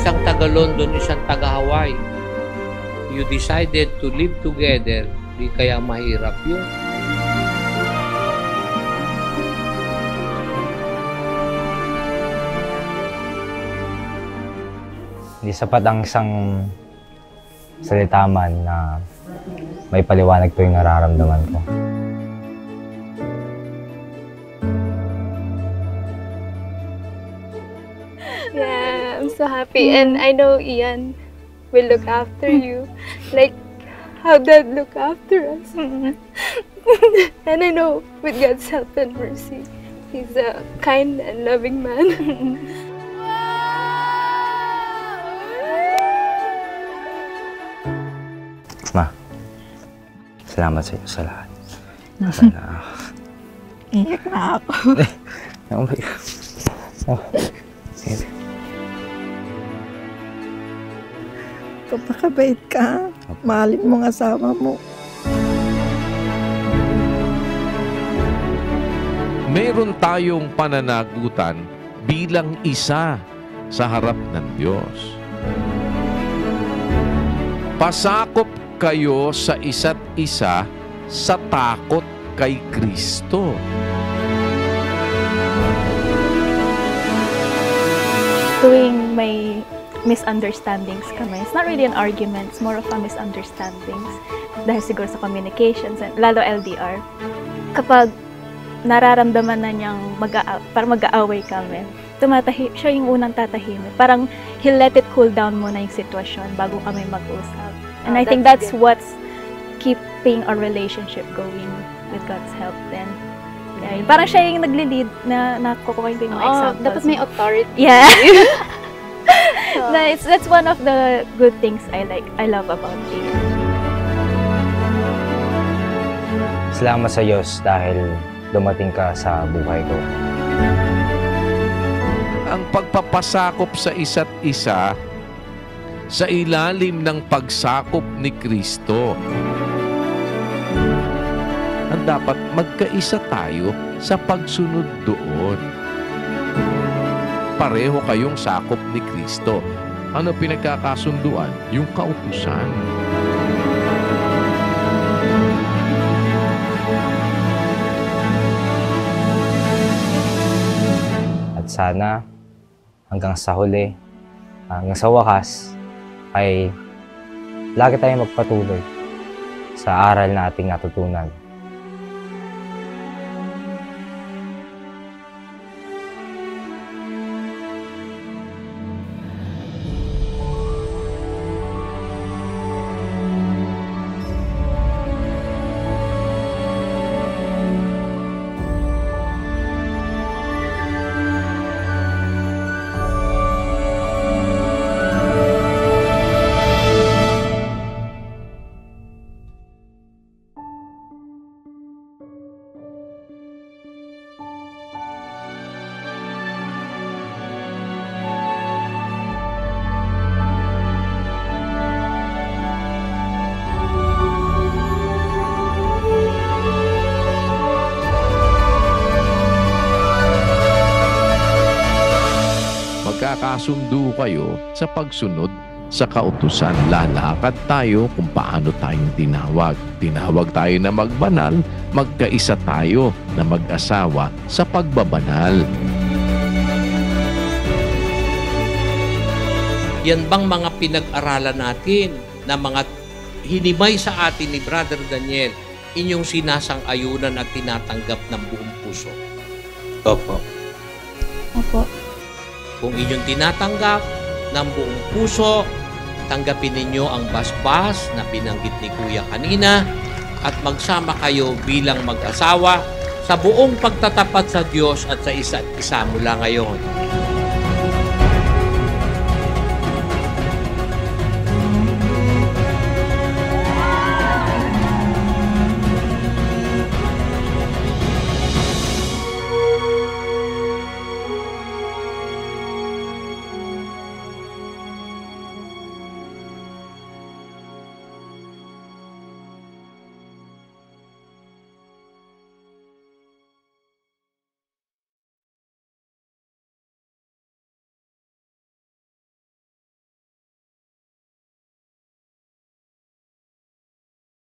Isang taga-London, isang taga-Hawaii. You decided to live together, di kaya mahirap yun. Hindi sapat ang isang salita man na may paliwanag to yung nararamdaman ko. Yeah, I'm so happy. And I know Ian will look after you. Like how Dad look after us. And I know with God's help and mercy, He's a kind and loving man. Ma, salamat sa inyo sa lahat. Sana... Iyak na ako. Oh my God. Oh. Kapakabait ka. Mahalin mo ang asawa mo. Meron tayong pananagutan bilang isa sa harap ng Diyos. Pasakop kayo sa isa't isa sa takot kay Kristo. Tuwing may misunderstandings kami, it's not really an argument, it's more of a misunderstandings dahil siguro sa communications, lalo LDR. Kapag nararamdaman na niyang parang mag-aaway kami, siya yung unang tatahimik. Parang he'll let it cool down muna yung sitwasyon bago kami mag-usap. And I think that's what's keeping our relationship going with God's help then. Yeah, parang siya yung nagli-lead na nakukuha yung mga examples. Dapat may authority. Yeah. That's one of the good things I love about him. Salamat sa Diyos dahil dumating ka sa buhay ko. Ang pagpapasakop sa isa't isa sa ilalim ng pagsakop ni Kristo. Ang dapat magkaisa tayo sa pagsunod doon. Pareho kayong sakop ni Kristo. Ano pinagkakasunduan? Yung kautusan. At sana hanggang sa huli, hanggang sa wakas, ay lagi tayong magpatuloy sa aral na ating natutunan. Magkakasundo kayo sa pagsunod sa kautusan. Lalakad tayo kung paano tayong tinawag. Tinawag tayo na magbanal, magkaisa tayo na mag-asawa sa pagbabanal. Yan bang mga pinag-aralan natin na mga hinimay sa atin ni Brother Daniel, inyong sinasang-ayunan at tinatanggap ng buong puso? Opo. Opo. Kung inyong tinatanggap ng buong puso, tanggapin ninyo ang basbas na binanggit ni Kuya kanina at magsama kayo bilang mag-asawa sa buong pagtatapat sa Diyos at sa isa't isa mula ngayon.